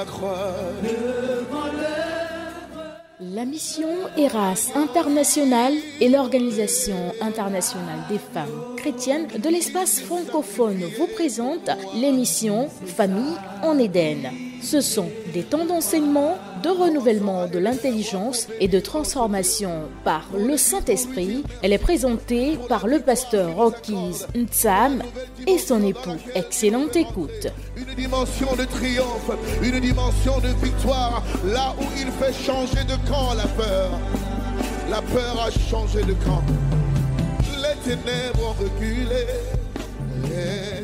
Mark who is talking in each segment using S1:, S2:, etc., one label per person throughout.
S1: la croix.
S2: La mission Eras International est l'Organisation internationale des femmes chrétiennes de l'espace francophone vous présente l'émission Famille en Éden. Ce sont des temps d'enseignement, de renouvellement de l'intelligence et de transformation par le Saint-Esprit. Elle est présentée par le pasteur Rocky's Ntsam et son époux. Excellente écoute.
S1: Une dimension de triomphe, une dimension de victoire, là où il fait changer de camp la peur. La peur a changé de camp. Les ténèbres ont reculé. Les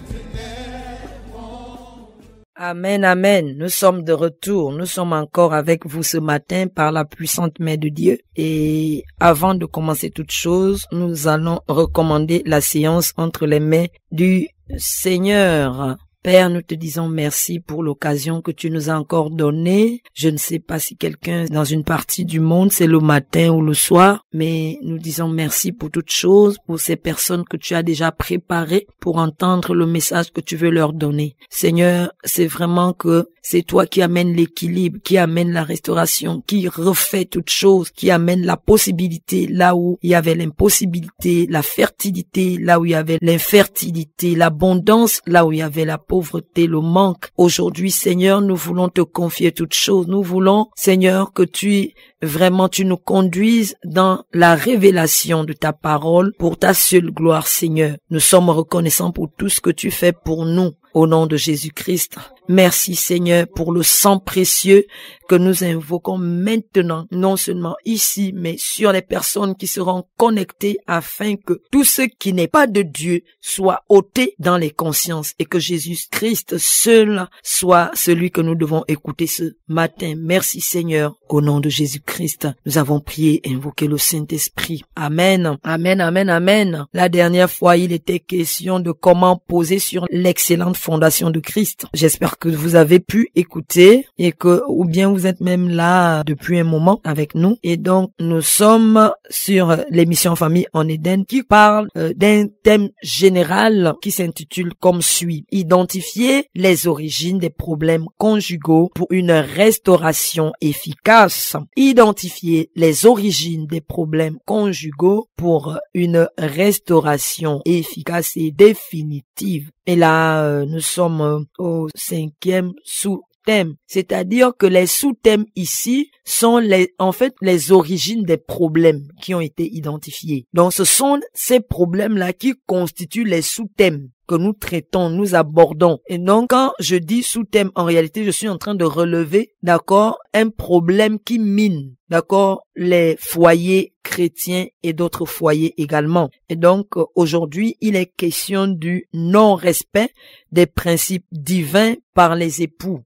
S3: Amen, amen. Nous sommes de retour. Nous sommes encore avec vous ce matin par la puissante main de Dieu. Et avant de commencer toute chose, nous allons recommander la séance entre les mains du Seigneur. Père, nous te disons merci pour l'occasion que tu nous as encore donnée. Je ne sais pas si quelqu'un dans une partie du monde, c'est le matin ou le soir, mais nous disons merci pour toutes choses, pour ces personnes que tu as déjà préparées pour entendre le message que tu veux leur donner. Seigneur, c'est vraiment que c'est toi qui amènes l'équilibre, qui amène la restauration, qui refait toutes choses, qui amène la possibilité là où il y avait l'impossibilité, la fertilité là où il y avait l'infertilité, l'abondance là où il y avait la pauvreté, le manque. Aujourd'hui, Seigneur, nous voulons te confier toutes choses. Nous voulons, Seigneur, que tu nous conduises dans la révélation de ta parole pour ta seule gloire, Seigneur. Nous sommes reconnaissants pour tout ce que tu fais pour nous. Au nom de Jésus-Christ. Merci Seigneur pour le sang précieux que nous invoquons maintenant, non seulement ici, mais sur les personnes qui seront connectées afin que tout ce qui n'est pas de Dieu soit ôté dans les consciences et que Jésus-Christ seul soit celui que nous devons écouter ce matin. Merci Seigneur. Au nom de Jésus-Christ, nous avons prié et invoqué le Saint-Esprit. Amen. Amen, amen, amen. La dernière fois, il était question de comment poser sur l'excellente fondation de Christ. J'espère que vous avez pu écouter et que, ou bien vous êtes même là depuis un moment avec nous. Et donc, nous sommes sur l'émission Famille en Éden qui parle d'un thème général qui s'intitule comme suit. Identifier les origines des problèmes conjugaux pour une restauration efficace. Identifier les origines des problèmes conjugaux pour une restauration efficace et définitive. Et là, nous sommes au 5e sous-thème. C'est-à-dire que les sous-thèmes ici sont les origines des problèmes qui ont été identifiés. Donc, ce sont ces problèmes-là qui constituent les sous-thèmes que nous traitons, nous abordons. Et donc, quand je dis sous-thème, en réalité, je suis en train de relever, d'accord, un problème qui mine, d'accord, les foyers chrétiens et d'autres foyers également. Et donc, aujourd'hui, il est question du non-respect des principes divins par les époux.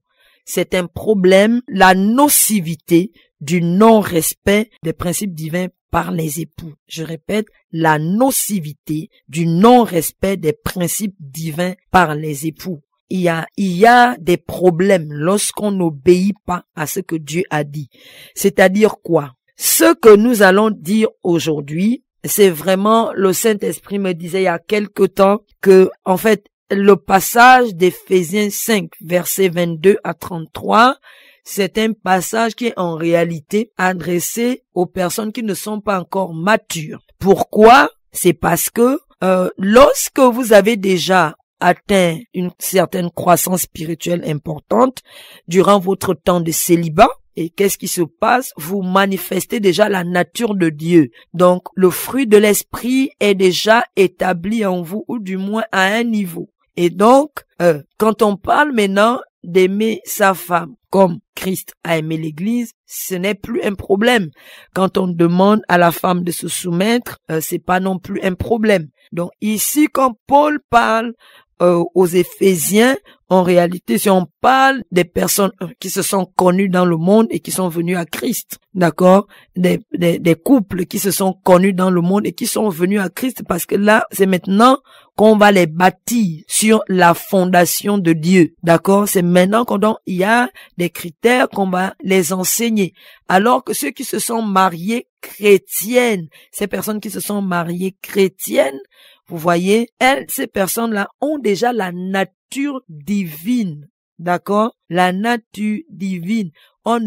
S3: C'est un problème, la nocivité du non-respect des principes divins par les époux. Je répète, la nocivité du non-respect des principes divins par les époux. Il y a des problèmes lorsqu'on n'obéit pas à ce que Dieu a dit. C'est-à-dire quoi? Ce que nous allons dire aujourd'hui, c'est vraiment, le Saint-Esprit me disait il y a quelque temps que, en fait, le passage d'Éphésiens 5, versets 22 à 33, c'est un passage qui est en réalité adressé aux personnes qui ne sont pas encore matures. Pourquoi? C'est parce que lorsque vous avez déjà atteint une certaine croissance spirituelle importante durant votre temps de célibat, et qu'est-ce qui se passe? Vous manifestez déjà la nature de Dieu. Donc, le fruit de l'esprit est déjà établi en vous, ou du moins à un niveau. Et donc, quand on parle maintenant d'aimer sa femme comme Christ a aimé l'Église, ce n'est plus un problème. Quand on demande à la femme de se soumettre, c'est pas non plus un problème. Donc ici, quand Paul parle aux Éphésiens, en réalité, si on parle des personnes qui se sont connues dans le monde et qui sont venues à Christ, d'accord, des couples qui se sont connus dans le monde et qui sont venus à Christ, parce que là, c'est maintenant qu'on va les bâtir sur la fondation de Dieu, d'accord. C'est maintenant il y a des critères qu'on va les enseigner. Alors que ceux qui se sont mariés chrétiennes, ces personnes qui se sont mariées chrétiennes, vous voyez, ces personnes-là ont déjà la nature divine d'accord? La nature divine. On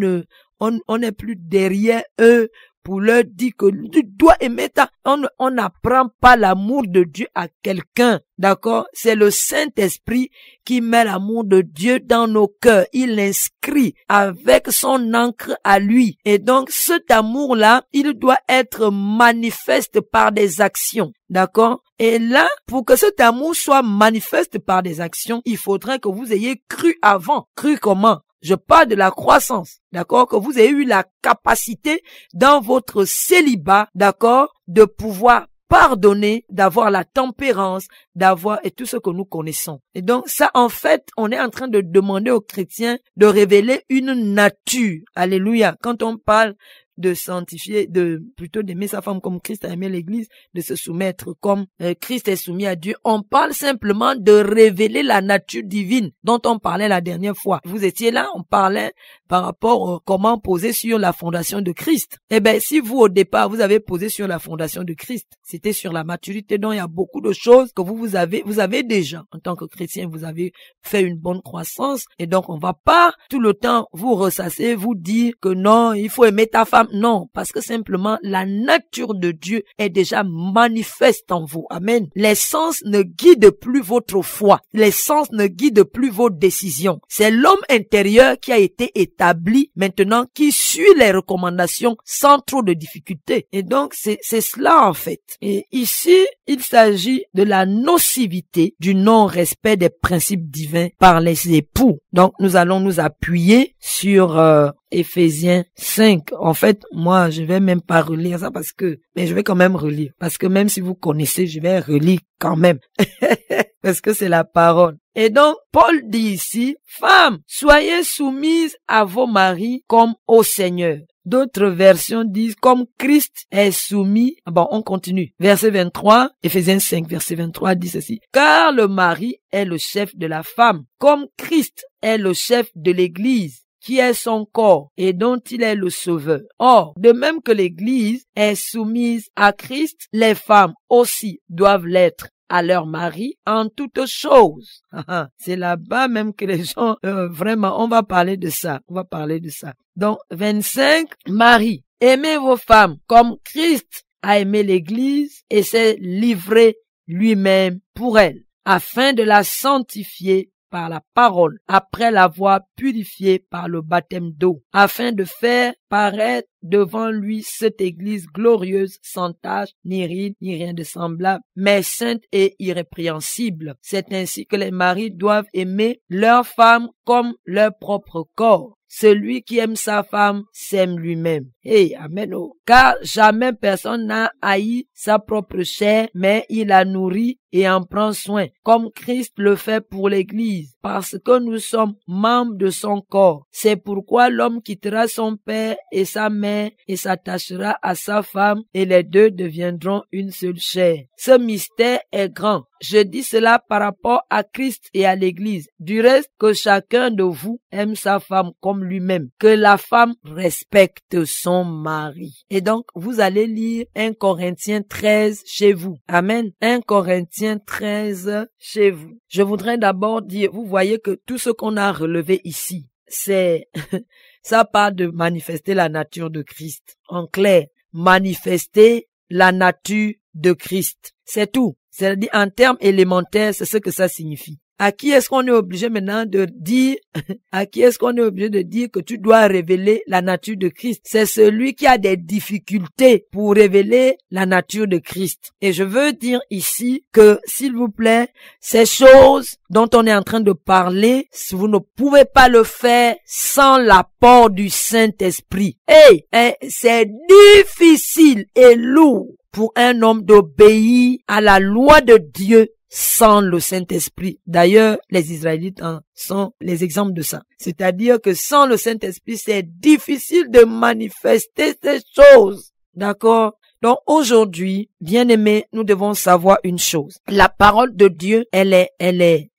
S3: n'est plus derrière eux pour leur dire que tu dois aimer on n'apprend pas l'amour de Dieu à quelqu'un, d'accord? C'est le Saint-Esprit qui met l'amour de Dieu dans nos cœurs. Il l'inscrit avec son encre à lui. Et donc, cet amour-là, il doit être manifeste par des actions, d'accord? Et là, pour que cet amour soit manifeste par des actions, il faudrait que vous ayez cru avant. Cru comment? Je parle de la croissance, d'accord? Que vous ayez eu la capacité dans votre célibat, d'accord? De pouvoir pardonner, d'avoir la tempérance, d'avoir et tout ce que nous connaissons. Et donc ça, en fait, on est en train de demander aux chrétiens de révéler une nature. Alléluia. Quand on parle de sanctifier, plutôt d'aimer sa femme comme Christ a aimé l'Église, de se soumettre comme Christ est soumis à Dieu. On parle simplement de révéler la nature divine dont on parlait la dernière fois. Vous étiez là, on parlait par rapport à comment poser sur la fondation de Christ. Eh bien, si vous, au départ, vous avez posé sur la fondation de Christ, c'était sur la maturité, donc il y a beaucoup de choses que vous avez déjà, en tant que chrétien, vous avez fait une bonne croissance, et donc on va pas tout le temps vous ressasser, vous dire que non, il faut aimer ta femme. Non, parce que simplement, la nature de Dieu est déjà manifeste en vous. Amen. Les sens ne guident plus votre foi. Les sens ne guident plus vos décisions. C'est l'homme intérieur qui a été établi maintenant, qui suit les recommandations sans trop de difficultés. Et donc, c'est cela en fait. Et ici, il s'agit de la nocivité du non-respect des principes divins par les époux. Donc, nous allons nous appuyer sur Éphésiens 5. En fait, moi, je vais même pas relire ça mais je vais quand même relire. Parce que même si vous connaissez, je vais relire quand même. Parce que c'est la parole. Et donc, Paul dit ici, femmes, soyez soumises à vos maris comme au Seigneur. D'autres versions disent comme Christ est soumis. Bon, on continue. Verset 23, Éphésiens 5, verset 23 dit ceci. Car le mari est le chef de la femme, comme Christ est le chef de l'Église, qui est son corps et dont il est le sauveur. Or, de même que l'Église est soumise à Christ, les femmes aussi doivent l'être à leur mari en toutes choses. C'est là-bas même que les gens, vraiment, on va parler de ça. Donc, 25, Marie, aimez vos femmes comme Christ a aimé l'Église et s'est livré lui-même pour elle, afin de la sanctifier par la parole, après l'avoir purifiée par le baptême d'eau, afin de faire paraître devant lui cette église glorieuse, sans tache, ni ride, ni rien de semblable, mais sainte et irrépréhensible. C'est ainsi que les maris doivent aimer leurs femmes comme leur propre corps. Celui qui aime sa femme s'aime lui-même. Amen. Car jamais personne n'a haï sa propre chair, mais il la nourrit et en prend soin, comme Christ le fait pour l'Église, parce que nous sommes membres de son corps. C'est pourquoi l'homme quittera son père et sa mère et s'attachera à sa femme, et les deux deviendront une seule chair. Ce mystère est grand. Je dis cela par rapport à Christ et à l'Église. Du reste, que chacun de vous aime sa femme comme lui-même, que la femme respecte son mari. Et donc, vous allez lire 1 Corinthiens 13 chez vous. Amen. 1 Corinthiens 13 chez vous. Je voudrais d'abord dire, vous voyez que tout ce qu'on a relevé ici, ça parle de manifester la nature de Christ. En clair, manifester la nature de Christ. C'est tout. C'est-à-dire, en termes élémentaires, c'est ce que ça signifie. À qui est-ce qu'on est obligé maintenant de dire, que tu dois révéler la nature de Christ? C'est celui qui a des difficultés pour révéler la nature de Christ. Et je veux dire ici que, s'il vous plaît, ces choses dont on est en train de parler, vous ne pouvez pas le faire sans l'apport du Saint-Esprit. C'est difficile et lourd pour un homme d'obéir à la loi de Dieu sans le Saint-Esprit. D'ailleurs, les Israélites sont les exemples de ça. C'est-à-dire que sans le Saint-Esprit, c'est difficile de manifester ces choses. D'accord? Donc aujourd'hui, bien-aimés, nous devons savoir une chose. La parole de Dieu,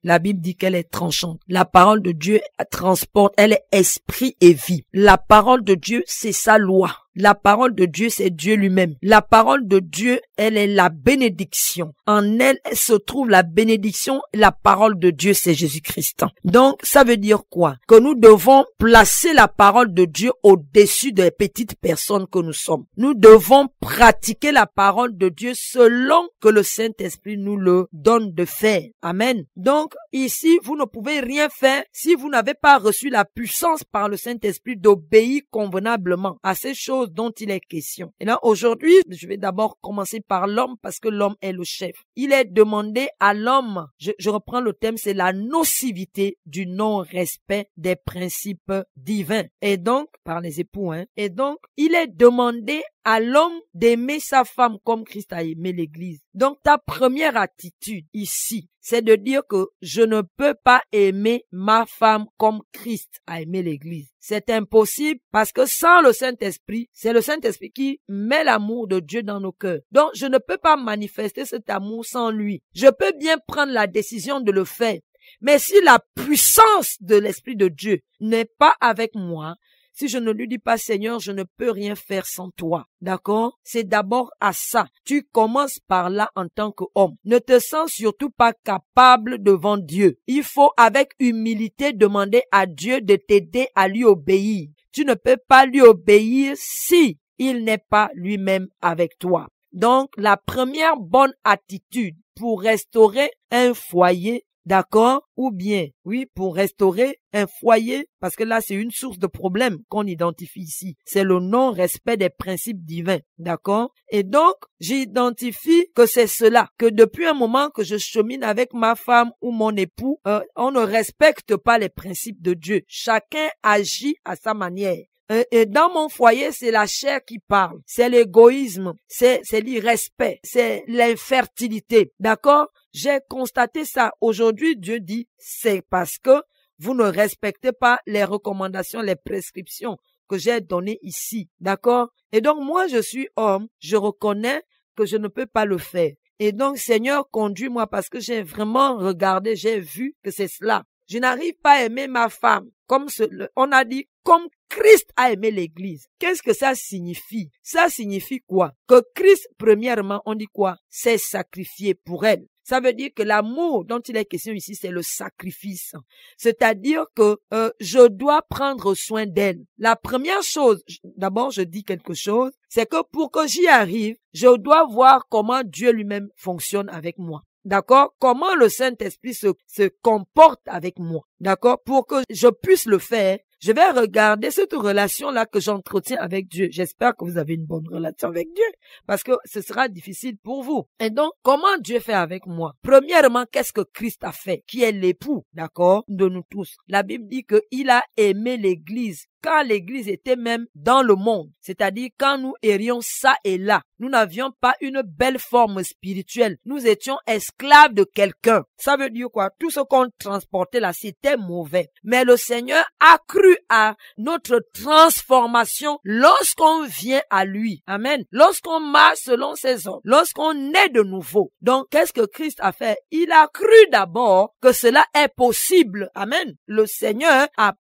S3: la Bible dit qu'elle est tranchante. La parole de Dieu transporte, elle est esprit et vie. La parole de Dieu, c'est sa loi. La parole de Dieu, c'est Dieu lui-même. La parole de Dieu, elle est la bénédiction. En elle, se trouve la bénédiction. La parole de Dieu, c'est Jésus-Christ. Donc, ça veut dire quoi? Que nous devons placer la parole de Dieu au-dessus des petites personnes que nous sommes. Nous devons pratiquer la parole de Dieu selon que le Saint-Esprit nous le donne de faire. Amen. Donc, ici, vous ne pouvez rien faire si vous n'avez pas reçu la puissance par le Saint-Esprit d'obéir convenablement à ces choses dont il est question. Et là, aujourd'hui, je vais d'abord commencer par l'homme parce que l'homme est le chef. Il est demandé à l'homme, je reprends le thème, c'est la nocivité du non-respect des principes divins. Et donc, par les époux, et donc, il est demandé à l'homme d'aimer sa femme comme Christ a aimé l'Église. Donc, ta première attitude ici, c'est de dire que je ne peux pas aimer ma femme comme Christ a aimé l'Église. C'est impossible parce que sans le Saint-Esprit, c'est le Saint-Esprit qui met l'amour de Dieu dans nos cœurs. Donc, je ne peux pas manifester cet amour sans lui. Je peux bien prendre la décision de le faire. Mais si la puissance de l'Esprit de Dieu n'est pas avec moi, si je ne lui dis pas, Seigneur, je ne peux rien faire sans toi. D'accord? C'est d'abord à ça. Tu commences par là en tant qu'homme. Ne te sens surtout pas capable devant Dieu. Il faut avec humilité demander à Dieu de t'aider à lui obéir. Tu ne peux pas lui obéir si il n'est pas lui-même avec toi. Donc, la première bonne attitude pour restaurer un foyer, d'accord? Ou bien, oui, pour restaurer un foyer, parce que là, c'est une source de problème qu'on identifie ici. C'est le non-respect des principes divins, d'accord? Et donc, j'identifie que c'est cela, que depuis un moment que je chemine avec ma femme ou mon époux, on ne respecte pas les principes de Dieu. Chacun agit à sa manière. Et dans mon foyer, c'est la chair qui parle, c'est l'égoïsme, c'est l'irrespect, c'est l'infertilité, d'accord? J'ai constaté ça. Aujourd'hui, Dieu dit, c'est parce que vous ne respectez pas les recommandations, les prescriptions que j'ai données ici, d'accord? Et donc, moi, je suis homme, je reconnais que je ne peux pas le faire. Et donc, Seigneur, conduis-moi parce que j'ai vraiment regardé, j'ai vu que c'est cela. Je n'arrive pas à aimer ma femme comme on a dit, comme Christ a aimé l'Église. Qu'est-ce que ça signifie? Ça signifie quoi? Que Christ, premièrement, on dit quoi? C'est sacrifié pour elle. Ça veut dire que l'amour dont il est question ici, c'est le sacrifice. C'est-à-dire que je dois prendre soin d'elle. La première chose, d'abord je dis quelque chose, c'est que pour que j'y arrive, je dois voir comment Dieu lui-même fonctionne avec moi. D'accord? Comment le Saint-Esprit se comporte avec moi. D'accord? Pour que je puisse le faire, je vais regarder cette relation-là que j'entretiens avec Dieu. J'espère que vous avez une bonne relation avec Dieu, parce que ce sera difficile pour vous. Et donc, comment Dieu fait avec moi? Premièrement, qu'est-ce que Christ a fait, qui est l'époux, d'accord, de nous tous? La Bible dit qu'il a aimé l'Église quand l'Église était même dans le monde, c'est-à-dire quand nous errions ça et là. Nous n'avions pas une belle forme spirituelle. Nous étions esclaves de quelqu'un. Ça veut dire quoi? Tout ce qu'on transportait là, c'était mauvais. Mais le Seigneur a cru à notre transformation lorsqu'on vient à lui. Amen. Lorsqu'on marche selon ses ordres. Lorsqu'on est de nouveau. Donc, qu'est-ce que Christ a fait? Il a cru d'abord que cela est possible. Amen. Le Seigneur a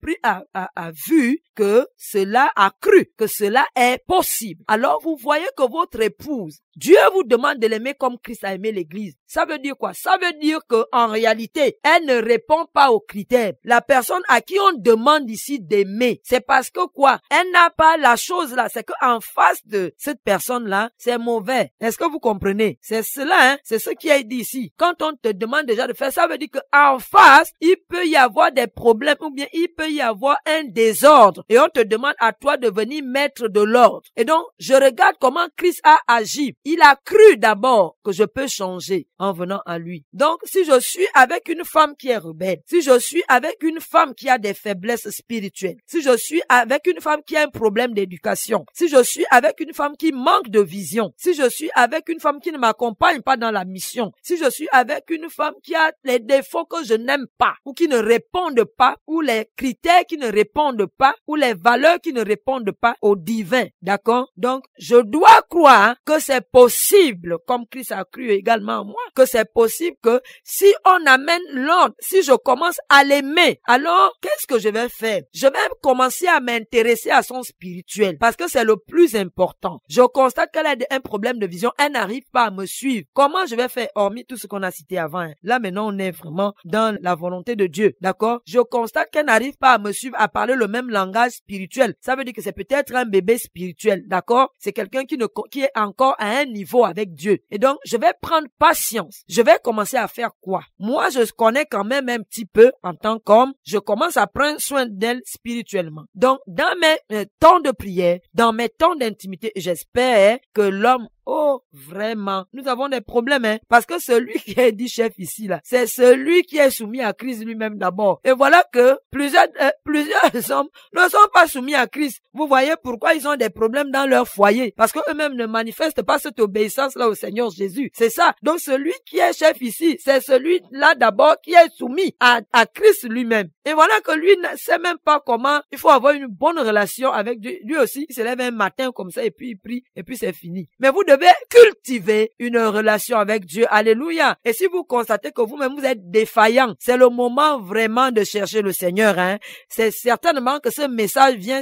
S3: vu que cela a cru, que cela est possible. Alors, vous voyez que votre épouse, Dieu vous demande de l'aimer comme Christ a aimé l'Église. Ça veut dire quoi? Ça veut dire que en réalité, elle ne répond pas aux critères. La personne à qui on demande ici d'aimer, c'est parce que quoi? Elle n'a pas la chose là. C'est qu'en face de cette personne-là, c'est mauvais. Est-ce que vous comprenez? C'est cela, hein? C'est ce qui est dit ici. Quand on te demande déjà de faire, ça veut dire qu'en face, il peut y avoir des problèmes ou bien il peut y avoir un désordre. Et on te demande à toi de venir mettre de l'ordre. Et donc, je regarde comment Christ a agi. Il a cru d'abord que je peux changer en venant à lui. Donc, si je suis avec une femme qui est rebelle, si je suis avec une femme qui a des faiblesses spirituelles, si je suis avec une femme qui a un problème d'éducation, si je suis avec une femme qui manque de vision, si je suis avec une femme qui ne m'accompagne pas dans la mission, si je suis avec une femme qui a les défauts que je n'aime pas, ou qui ne répondent pas, ou les critères qui ne répondent pas, ou ou les valeurs qui ne répondent pas au divin. D'accord? Donc, je dois croire que c'est possible, comme Christ a cru également en moi, que c'est possible que si on amène l'ordre, si je commence à l'aimer, alors qu'est-ce que je vais faire? Je vais commencer à m'intéresser à son spirituel parce que c'est le plus important. Je constate qu'elle a un problème de vision, elle n'arrive pas à me suivre. Comment je vais faire, hormis tout ce qu'on a cité avant, hein? Là maintenant on est vraiment dans la volonté de Dieu, d'accord? Je constate qu'elle n'arrive pas à me suivre, à parler le même langage spirituel. Ça veut dire que c'est peut-être un bébé spirituel, d'accord? C'est quelqu'un qui est encore à un niveau avec Dieu. Et donc je vais prendre patience. Je vais commencer à faire quoi? Moi je connais quand même un petit peu en tant qu'homme, je commence à prendre soin d'elle spirituellement. Donc dans mes temps de prière, dans mes temps d'intimité, j'espère que l'homme, oh, vraiment, nous avons des problèmes, hein, parce que celui qui est dit chef ici, là, c'est celui qui est soumis à Christ lui-même d'abord. Et voilà que plusieurs hommes ne sont pas soumis à Christ. Vous voyez pourquoi ils ont des problèmes dans leur foyer, parce que eux-mêmes ne manifestent pas cette obéissance-là au Seigneur Jésus. C'est ça. Donc celui qui est chef ici, c'est celui-là d'abord qui est soumis à Christ lui-même. Et voilà que lui ne sait même pas comment il faut avoir une bonne relation avec Dieu. Lui aussi, il se lève un matin comme ça et puis il prie et puis c'est fini. Mais vous devez cultiver une relation avec Dieu. Alléluia. Et si vous constatez que vous-même vous êtes défaillant, c'est le moment vraiment de chercher le Seigneur, hein. C'est certainement que ce message vient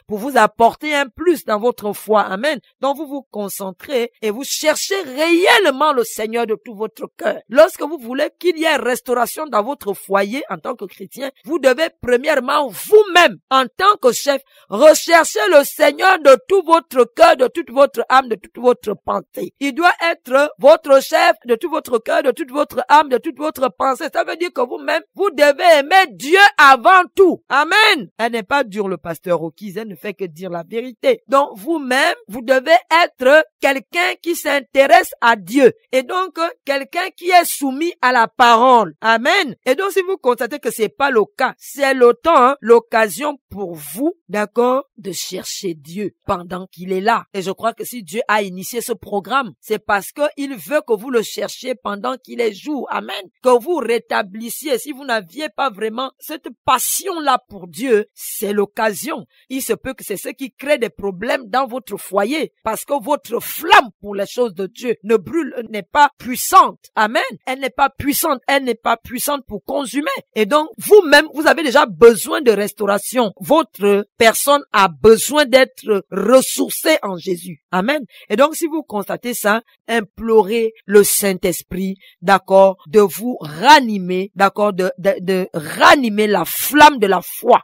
S3: pour vous apporter un plus dans votre foi. Amen. Donc vous vous concentrez et vous cherchez réellement le Seigneur de tout votre cœur. Lorsque vous voulez qu'il y ait restauration dans votre foyer en tant que chrétien, vous devez premièrement vous-même, en tant que chef, rechercher le Seigneur de tout votre cœur, de toute votre âme, de toute votre pensée. Il doit être votre chef de tout votre cœur, de toute votre âme, de toute votre pensée. Ça veut dire que vous-même, vous devez aimer Dieu avant tout. Amen. Elle n'est pas dure, le pasteur Okiz, elle ne fait que dire la vérité. Donc vous-même, vous devez être quelqu'un qui s'intéresse à Dieu. Et donc, quelqu'un qui est soumis à la parole. Amen. Et donc, si vous constatez que c'est pas le cas, c'est le temps, l'occasion pour vous, d'accord, de chercher Dieu pendant qu'il est là. Et je crois que si Dieu a initié ce programme, c'est parce que il veut que vous le cherchiez pendant qu'il est jour. Amen. Que vous rétablissiez. Si vous n'aviez pas vraiment cette passion-là pour Dieu, c'est l'occasion. Il se peut que c'est ce qui crée des problèmes dans votre foyer parce que votre flamme pour les choses de Dieu n'est pas puissante. Amen. Elle n'est pas puissante. Elle n'est pas puissante pour consumer. Et donc, vous-même, vous avez déjà besoin de restauration. Votre personne a besoin d'être ressourcée en Jésus. Amen. Et donc, si vous constatez ça, implorez le Saint-Esprit, d'accord, de vous ranimer, d'accord, de ranimer la flamme de la foi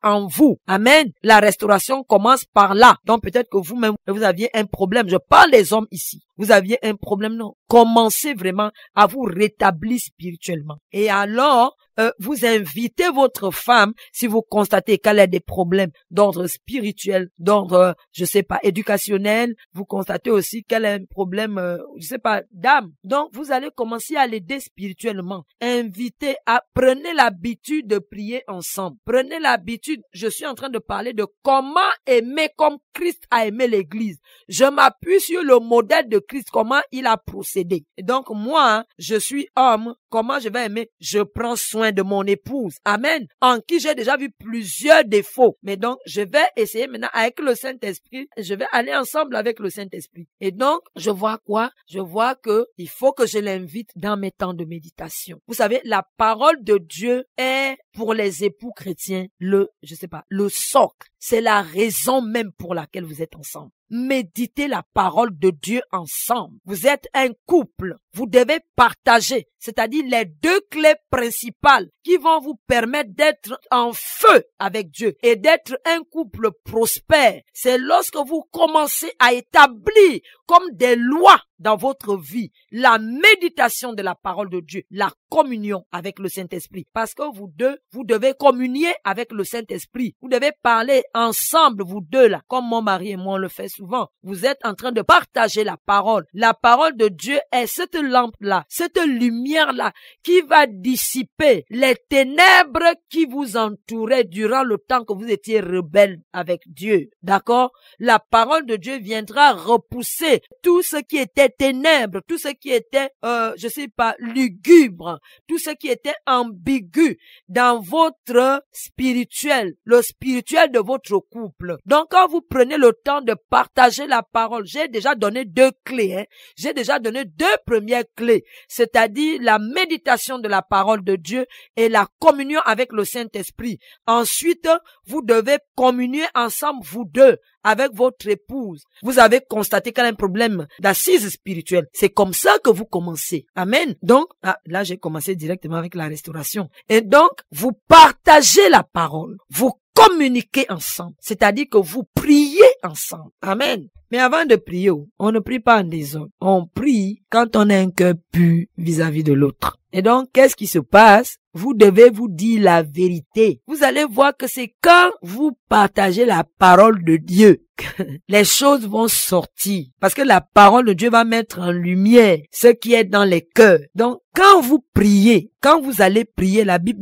S3: en vous. Amen. La restauration commence par là. Donc, peut-être que vous-même, vous aviez un problème. Je parle des hommes ici. Vous aviez un problème, non. Commencez vraiment à vous rétablir spirituellement. Et alors, vous invitez votre femme, si vous constatez qu'elle a des problèmes d'ordre spirituel, d'ordre, je sais pas, éducationnel, vous constatez aussi qu'elle a un problème, je sais pas, d'âme. Donc, vous allez commencer à l'aider spirituellement. Prenez l'habitude de prier ensemble. Prenez l'habitude, je suis en train de parler de comment aimer comme Christ a aimé l'Église. Je m'appuie sur le modèle de Christ, comment il a procédé. Et donc, moi, je suis homme, comment je vais aimer? Je prends soin de mon épouse. Amen. En qui j'ai déjà vu plusieurs défauts. Mais donc, je vais essayer maintenant avec le Saint-Esprit. Je vais aller ensemble avec le Saint-Esprit. Et donc, je vois quoi? Je vois que il faut que je l'invite dans mes temps de méditation. Vous savez, la parole de Dieu est pour les époux chrétiens le socle. C'est la raison même pour laquelle vous êtes ensemble. Méditez la parole de Dieu ensemble. Vous êtes un couple. Vous devez partager, c'est-à-dire les deux clés principales qui vont vous permettre d'être en feu avec Dieu et d'être un couple prospère. C'est lorsque vous commencez à établir comme des lois dans votre vie la méditation de la parole de Dieu, la communion avec le Saint-Esprit. Parce que vous deux, vous devez communier avec le Saint-Esprit. Vous devez parler ensemble, vous deux là, comme mon mari et moi on le fait souvent. Vous êtes en train de partager la parole. La parole de Dieu est cette lampe-là, cette lumière-là qui va dissiper les ténèbres qui vous entouraient durant le temps que vous étiez rebelles avec Dieu. D'accord? La parole de Dieu viendra repousser enlever tout ce qui était ténèbres, tout ce qui était, lugubre, tout ce qui était ambigu dans votre spirituel, le spirituel de votre couple. Donc, quand vous prenez le temps de partager la parole, j'ai déjà donné 2 clés, J'ai déjà donné 2 premières clés, c'est-à-dire la méditation de la parole de Dieu et la communion avec le Saint-Esprit. Ensuite, vous devez communier ensemble, vous deux, avec votre épouse. Vous avez constaté qu'elle a un problème d'assise spirituelle. C'est comme ça que vous commencez. Amen. Donc, là, j'ai commencé directement avec la restauration. Et donc, vous partagez la parole. Vous communiquez ensemble. C'est-à-dire que vous priez ensemble. Amen. Mais avant de prier, on ne prie pas en désordre. On prie quand on a un cœur pur vis-à-vis de l'autre. Et donc, qu'est-ce qui se passe? Vous devez vous dire la vérité. Vous allez voir que c'est quand vous partagez la parole de Dieu que les choses vont sortir. Parce que la parole de Dieu va mettre en lumière ce qui est dans les cœurs. Donc, quand vous priez, quand vous allez prier, la Bible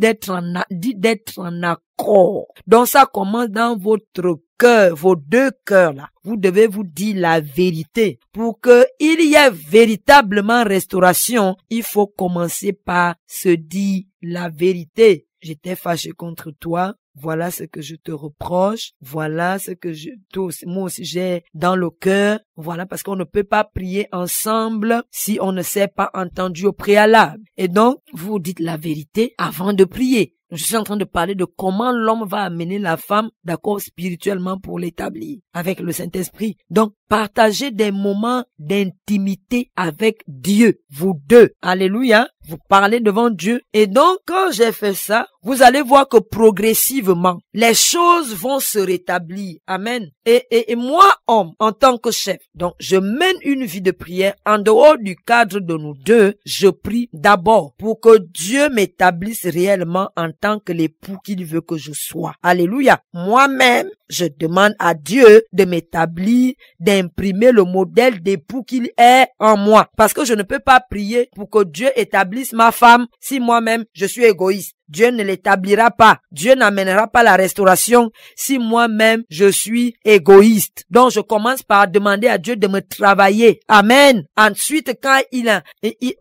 S3: dit d'être en accord. Donc, ça commence dans votre cœur, vos 2 cœurs là. Vous devez vous dire la vérité. Pour qu'il y ait véritablement restauration, il faut commencer par se dire la vérité. J'étais fâché contre toi. Voilà ce que je te reproche. Voilà ce que moi aussi j'ai dans le cœur. Voilà, parce qu'on ne peut pas prier ensemble si on ne s'est pas entendu au préalable. Et donc, vous dites la vérité avant de prier. Je suis en train de parler de comment l'homme va amener la femme d'accord spirituellement pour l'établir avec le Saint-Esprit. Donc, partagez des moments d'intimité avec Dieu, vous deux. Alléluia. Vous parlez devant Dieu. Et donc, quand j'ai fait ça, vous allez voir que progressivement, les choses vont se rétablir. Amen. Et moi, homme, en tant que chef, donc je mène une vie de prière en dehors du cadre de nous deux. Je prie d'abord pour que Dieu m'établisse réellement en tant que l'époux qu'il veut que je sois. Alléluia. Moi-même, je demande à Dieu de m'établir, d'imprimer le modèle d'époux qu'il est en moi. Parce que je ne peux pas prier pour que Dieu établisse ma femme si moi-même je suis égoïste. Dieu ne l'établira pas. Dieu n'amènera pas la restauration si moi-même je suis égoïste. Donc je commence par demander à Dieu de me travailler. Amen. Ensuite, quand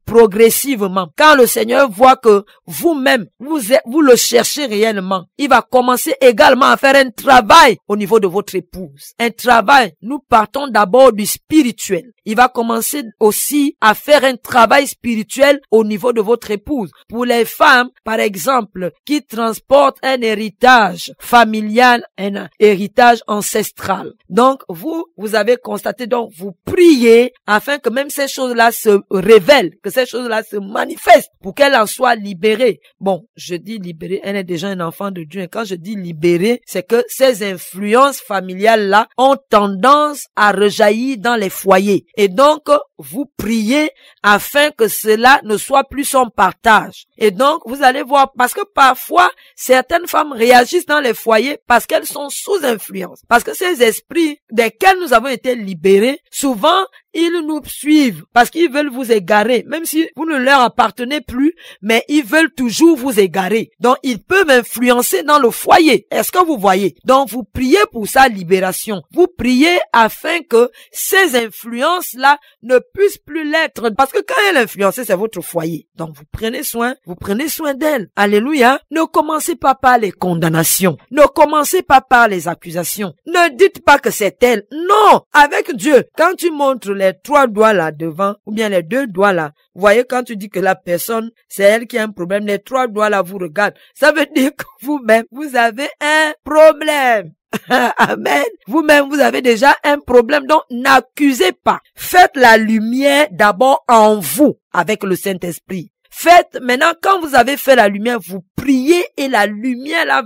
S3: progressivement, quand le Seigneur voit que vous-même, vous le cherchez réellement, il va commencer également à faire un travail au niveau de votre épouse. Un travail, nous partons d'abord du spirituel. Il va commencer aussi à faire un travail spirituel au niveau de votre épouse. Pour les femmes, par exemple, qui transportent un héritage familial, un héritage ancestral. Donc, vous avez constaté, donc, vous priez afin que même ces choses-là se révèlent, que ces choses-là se manifestent pour qu'elle en soit libérée. Bon, je dis libérée, elle est déjà un enfant de Dieu. Et quand je dis libérée, c'est que ces influences familiales-là ont tendance à rejaillir dans les foyers. Et donc, vous priez afin que cela ne soit plus son partage. Et donc, vous allez voir, parce que parfois, certaines femmes réagissent dans les foyers parce qu'elles sont sous influence. Parce que ces esprits desquels nous avons été libérés, souvent, ils nous suivent parce qu'ils veulent vous égarer. Même si vous ne leur appartenez plus, mais ils veulent toujours vous égarer. Donc, ils peuvent influencer dans le foyer. Est-ce que vous voyez? Donc, vous priez pour sa libération. Vous priez afin que ces influences-là ne puissent plus l'être. Parce que quand elle est influencée, c'est votre foyer. Donc, vous prenez soin d'elle. Alléluia. Ne commencez pas par les condamnations. Ne commencez pas par les accusations. Ne dites pas que c'est elle. Non! Avec Dieu, quand tu montres les 3 doigts là devant, ou bien les 2 doigts là, vous voyez, quand tu dis que la personne, c'est elle qui a un problème, les 3 doigts là vous regardent. Ça veut dire que vous-même, vous avez un problème. Amen. Vous-même, vous avez déjà un problème. Donc, n'accusez pas. Faites la lumière d'abord en vous avec le Saint-Esprit. Faites, maintenant, quand vous avez fait la lumière, vous priez et la lumière là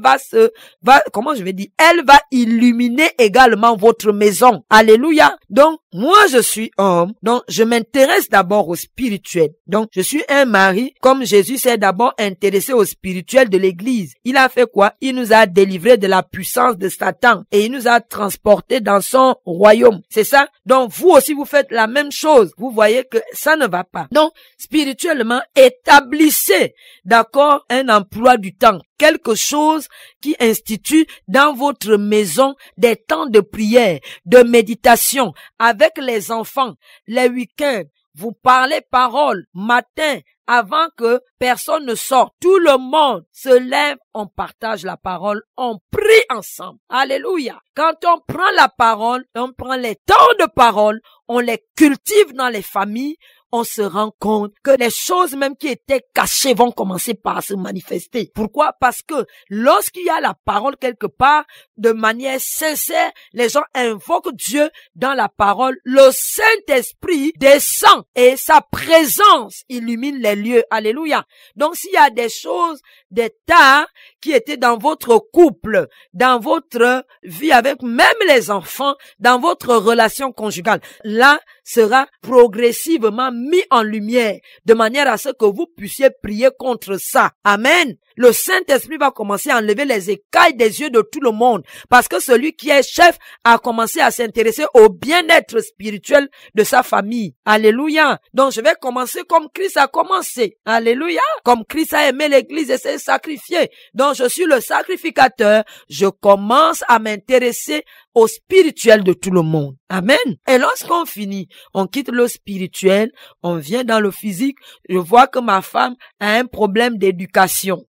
S3: elle va illuminer également votre maison. Alléluia. Donc, moi, je suis homme. Donc, je m'intéresse d'abord au spirituel. Donc, je suis un mari, comme Jésus s'est d'abord intéressé au spirituel de l'église. Il a fait quoi? Il nous a délivrés de la puissance de Satan et il nous a transportés dans son royaume. C'est ça? Donc, vous aussi, vous faites la même chose. Vous voyez que ça ne va pas. Donc, spirituellement, établissez, d'accord, un emploi du temps, quelque chose qui institue dans votre maison des temps de prière, de méditation avec les enfants, les week-ends. Vous parlez parole matin avant que personne ne sorte. Tout le monde se lève, on partage la parole, on prie ensemble. Alléluia. Quand on prend la parole, on prend les temps de parole, on les cultive dans les familles, on se rend compte que les choses même qui étaient cachées vont commencer par se manifester. Pourquoi? Parce que lorsqu'il y a la parole quelque part, de manière sincère, les gens invoquent Dieu dans la parole. Le Saint-Esprit descend et sa présence illumine les lieux. Alléluia. Donc s'il y a des choses, des tas qui étaient dans votre couple, dans votre vie avec même les enfants, dans votre relation conjugale, là sera progressivement mis en lumière, de manière à ce que vous puissiez prier contre ça. Amen. Le Saint-Esprit va commencer à enlever les écailles des yeux de tout le monde, parce que celui qui est chef a commencé à s'intéresser au bien-être spirituel de sa famille. Alléluia. Donc je vais commencer comme Christ a commencé. Alléluia. Comme Christ a aimé l'église et s'est sacrifié. Donc je suis le sacrificateur. Je commence à m'intéresser au spirituel de tout le monde. Amen. Et lorsqu'on finit, on quitte le spirituel, on vient dans le physique. Je vois que ma femme a un problème d'éducation.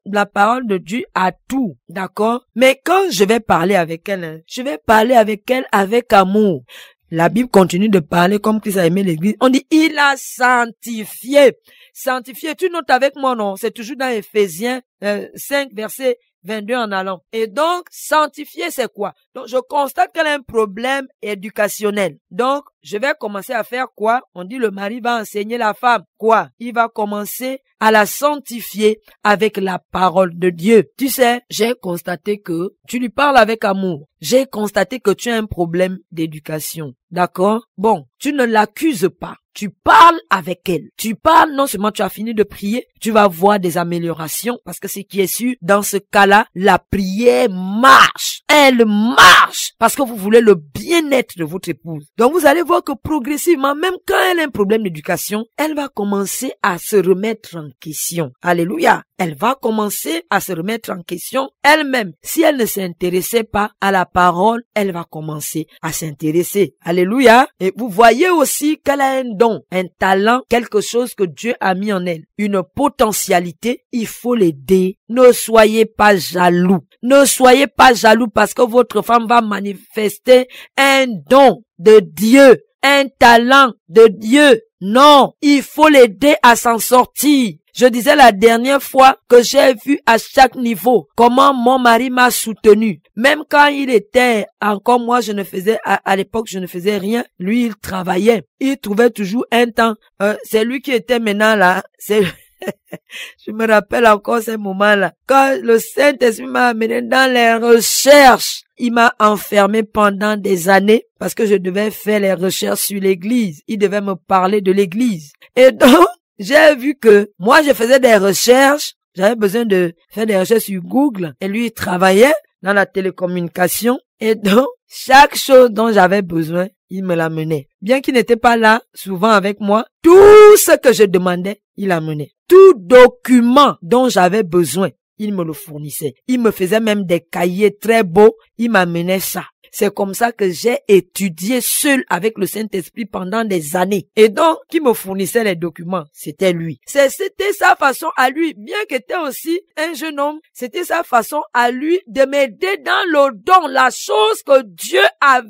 S3: La parole de Dieu a tout, d'accord? Mais quand je vais parler avec elle, je vais parler avec elle avec amour. La Bible continue de parler comme Christ a aimé l'église. On dit, il a sanctifié. Sanctifié, tu notes avec moi, non? C'est toujours dans Éphésiens 5, verset 22 en allant. Et donc, sanctifier, c'est quoi? Donc, je constate qu'elle a un problème éducationnel. Donc, je vais commencer à faire quoi? On dit le mari va enseigner la femme. Quoi? Il va commencer à la sanctifier avec la parole de Dieu. Tu sais, j'ai constaté que tu lui parles avec amour. J'ai constaté que tu as un problème d'éducation. D'accord? Bon, tu ne l'accuses pas. Tu parles avec elle. Tu parles, non seulement tu as fini de prier, tu vas voir des améliorations, parce que ce qui est sûr, dans ce cas-là, la prière marche. Elle marche, parce que vous voulez le bien-être de votre épouse. Donc vous allez voir que progressivement, même quand elle a un problème d'éducation, elle va commencer à se remettre en question. Alléluia. Elle va commencer à se remettre en question elle-même. Si elle ne s'intéressait pas à la parole, elle va commencer à s'intéresser. Alléluia. Et vous voyez aussi qu'elle a un don, un talent, quelque chose que Dieu a mis en elle. Une potentialité, il faut l'aider. Ne soyez pas jaloux. Ne soyez pas jaloux parce que votre femme va manifester un don de Dieu, un talent de Dieu. Non, il faut l'aider à s'en sortir. Je disais la dernière fois que j'ai vu à chaque niveau comment mon mari m'a soutenu. Même quand il était encore moi, je ne faisais, à l'époque, je ne faisais rien. Lui, il travaillait. Il trouvait toujours un temps. C'est lui qui était maintenant là. Je me rappelle encore ces moments-là. Quand le Saint-Esprit m'a amené dans les recherches, il m'a enfermé pendant des années parce que je devais faire les recherches sur l'église. Il devait me parler de l'église. Et donc, j'ai vu que moi, je faisais des recherches. J'avais besoin de faire des recherches sur Google. Et lui, il travaillait dans la télécommunication. Et donc, chaque chose dont j'avais besoin, il me l'amenait. Bien qu'il n'était pas là, souvent avec moi, tout ce que je demandais, il amenait. Tout document dont j'avais besoin, il me le fournissait. Il me faisait même des cahiers très beaux. Il m'amenait ça. C'est comme ça que j'ai étudié seul avec le Saint-Esprit pendant des années. Et donc, qui me fournissait les documents, c'était lui. C'était sa façon à lui, bien qu'il était aussi un jeune homme, c'était sa façon à lui de m'aider dans le don, la chose que Dieu a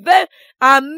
S3: mis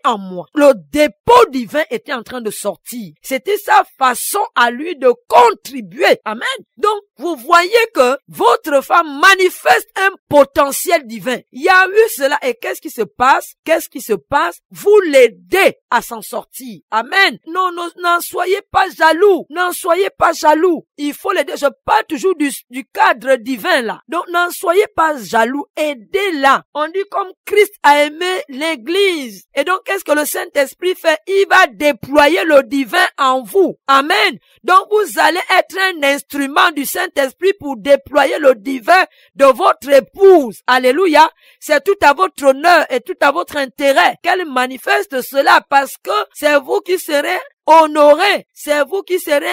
S3: en moi. Le dépôt divin était en train de sortir. C'était sa façon à lui de contribuer. Amen. Donc, vous voyez que votre femme manifeste un potentiel divin. Il y a eu cela. Et qu'est-ce qui se passe? Qu'est-ce qui se passe? Vous l'aidez à s'en sortir. Amen. Non, n'en soyez pas jaloux. N'en soyez pas jaloux. Il faut l'aider. Je parle toujours du cadre divin là. Donc, n'en soyez pas jaloux. Aidez-la. On dit comme Christ a aimé l'église. Et donc, qu'est-ce que le Saint-Esprit fait? Il va déployer le divin en vous. Amen. Donc, vous allez être un instrument du Saint-Esprit pour déployer le divin de votre épouse. Alléluia. C'est tout à votre honneur et tout à votre intérêt qu'elle manifeste cela parce que c'est vous qui serez honorés. C'est vous qui serez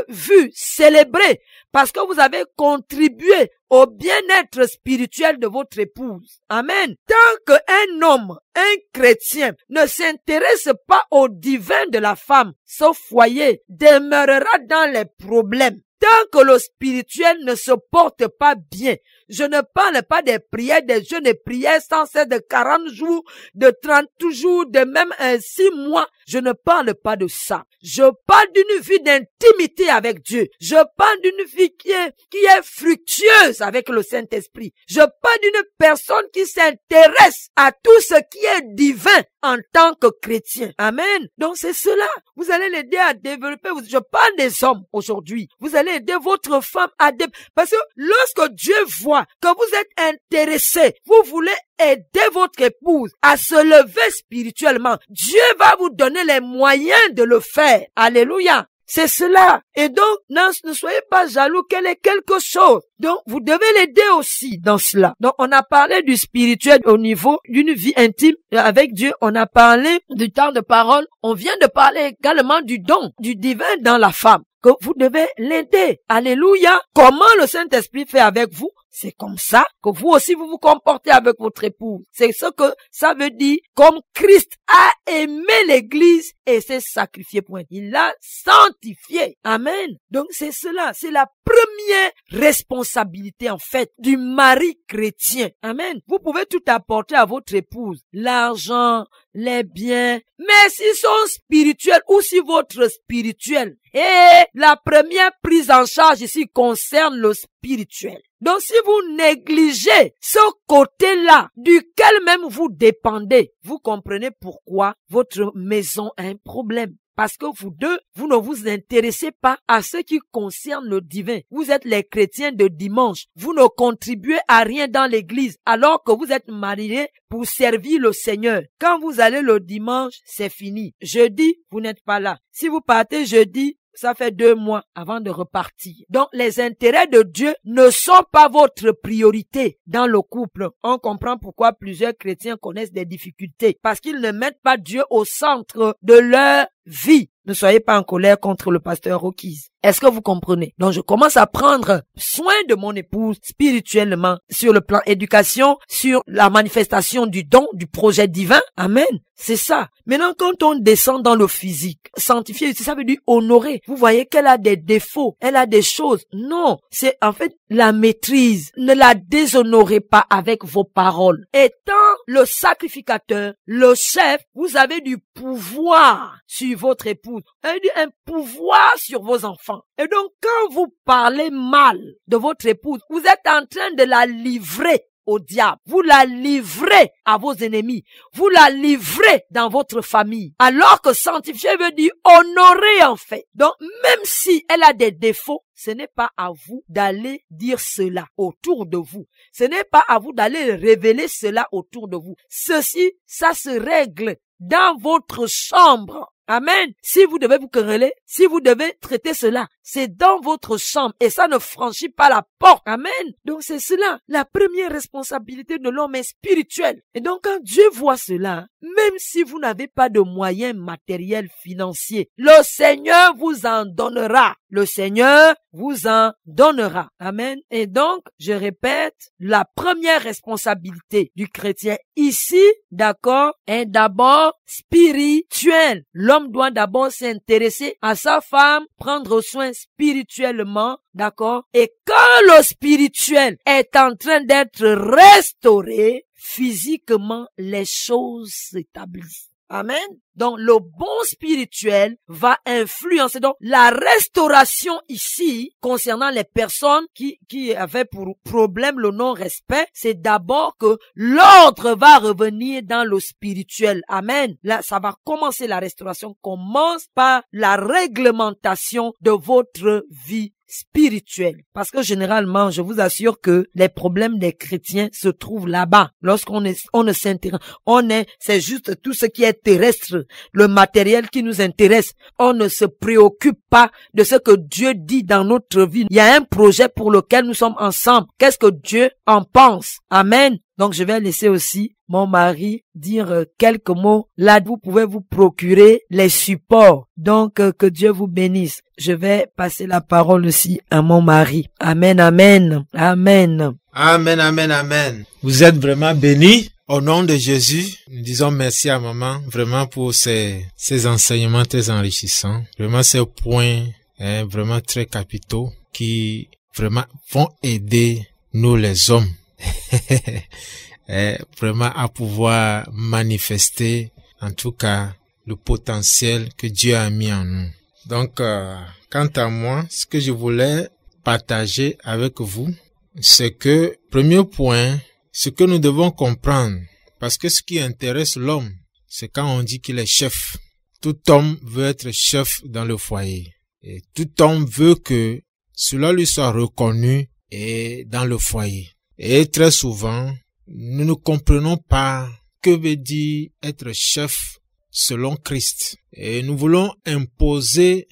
S3: vu, célébré, parce que vous avez contribué au bien-être spirituel de votre épouse. Amen. Tant qu'un homme, un chrétien, ne s'intéresse pas au divin de la femme, ce foyer demeurera dans les problèmes. Tant que le spirituel ne se porte pas bien, je ne parle pas des prières, des jeûnes et prières sans cesse de 40 jours, de 30 jours, de même 6 mois. Je ne parle pas de ça. Je parle d'une vie d'intimité avec Dieu. Je parle d'une vie qui est fructueuse avec le Saint-Esprit. Je parle d'une personne qui s'intéresse à tout ce qui est divin en tant que chrétien. Amen. Donc c'est cela. Vous allez l'aider à développer. Je parle des hommes aujourd'hui. Vous allez aider votre femme à développer. Parce que lorsque Dieu voit que vous êtes intéressé, vous voulez aider votre épouse à se lever spirituellement, Dieu va vous donner les moyens de le faire. Alléluia. C'est cela. Et donc, ne soyez pas jaloux qu'elle ait quelque chose. Donc, vous devez l'aider aussi dans cela. Donc, on a parlé du spirituel au niveau d'une vie intime avec Dieu. On a parlé du temps de parole. On vient de parler également du don, du divin dans la femme, que vous devez l'aider. Alléluia. Comment le Saint-Esprit fait avec vous? C'est comme ça que vous aussi vous comportez avec votre épouse. C'est ce que ça veut dire. Comme Christ a aimé l'Église et s'est sacrifié pour elle. Il l'a sanctifié. Amen. Donc c'est cela. C'est la première responsabilité en fait du mari chrétien. Amen. Vous pouvez tout apporter à votre épouse. L'argent, les biens. Mais s'ils sont spirituels ou si votre spirituel. Et la première prise en charge ici concerne le spirituel. Donc si vous négligez ce côté-là duquel même vous dépendez, vous comprenez pourquoi votre maison a un problème. Parce que vous deux, vous ne vous intéressez pas à ce qui concerne le divin. Vous êtes les chrétiens de dimanche. Vous ne contribuez à rien dans l'église alors que vous êtes mariés pour servir le Seigneur. Quand vous allez le dimanche, c'est fini. Jeudi, vous n'êtes pas là. Si vous partez jeudi, ça fait 2 mois avant de repartir. Donc, les intérêts de Dieu ne sont pas votre priorité dans le couple. On comprend pourquoi plusieurs chrétiens connaissent des difficultés. Parce qu'ils ne mettent pas Dieu au centre de leur vie. Ne soyez pas en colère contre le pasteur Rocky's. Est-ce que vous comprenez? Donc, je commence à prendre soin de mon épouse spirituellement sur le plan éducation, sur la manifestation du don, du projet divin. Amen. C'est ça. Maintenant, quand on descend dans le physique, sanctifier, ça veut dire honorer. Vous voyez qu'elle a des défauts, elle a des choses. Non, c'est en fait la maîtrise. Ne la déshonorez pas avec vos paroles. Étant le sacrificateur, le chef, vous avez du pouvoir sur votre épouse. Un pouvoir sur vos enfants. Et donc, quand vous parlez mal de votre épouse, vous êtes en train de la livrer au diable. Vous la livrez à vos ennemis. Vous la livrez dans votre famille. Alors que sanctifier veut dire honorer en fait. Donc, même si elle a des défauts, ce n'est pas à vous d'aller dire cela autour de vous. Ce n'est pas à vous d'aller révéler cela autour de vous. Ceci, ça se règle dans votre chambre. Amen. Si vous devez vous quereller, si vous devez traiter cela, c'est dans votre chambre et ça ne franchit pas la porte. Amen. Donc c'est cela. La première responsabilité de l'homme est spirituelle. Et donc quand Dieu voit cela, même si vous n'avez pas de moyens matériels, financiers, le Seigneur vous en donnera. Le Seigneur vous en donnera. Amen. Et donc, je répète, la première responsabilité du chrétien ici, d'accord, est d'abord spirituelle. L'homme doit d'abord s'intéresser à sa femme, prendre soin spirituellement, d'accord? Et quand le spirituel est en train d'être restauré, physiquement, les choses s'établissent. Amen. Donc, le bon spirituel va influencer. Donc, la restauration ici, concernant les personnes qui avaient pour problème le non-respect, c'est d'abord que l'ordre va revenir dans le spirituel. Amen. Là, ça va commencer, la restauration commence par la réglementation de votre vie spirituelle. Parce que généralement, je vous assure que les problèmes des chrétiens se trouvent là-bas. Lorsqu'on ne s'intéresse, c'est juste tout ce qui est terrestre, le matériel qui nous intéresse. On ne se préoccupe pas de ce que Dieu dit dans notre vie. Il y a un projet pour lequel nous sommes ensemble. Qu'est-ce que Dieu en pense? Amen. Donc, je vais laisser aussi mon mari dire quelques mots. Là, vous pouvez vous procurer les supports. Donc, que Dieu vous bénisse. Je vais passer la parole aussi à mon mari. Amen, amen, amen.
S4: Amen, amen, amen. Vous êtes vraiment bénis. Au nom de Jésus, nous disons merci à maman, vraiment pour ces enseignements très enrichissants. Vraiment ces points, vraiment très capitaux qui vraiment vont aider nous les hommes. Vraiment à pouvoir manifester, en tout cas, le potentiel que Dieu a mis en nous. Donc, quant à moi, ce que je voulais partager avec vous, c'est que, premier point, ce que nous devons comprendre, parce que ce qui intéresse l'homme, c'est quand on dit qu'il est chef. Tout homme veut être chef dans le foyer. Et tout homme veut que cela lui soit reconnu et dans le foyer. Et très souvent, nous ne comprenons pas que veut dire être chef selon Christ. Et nous voulons imposer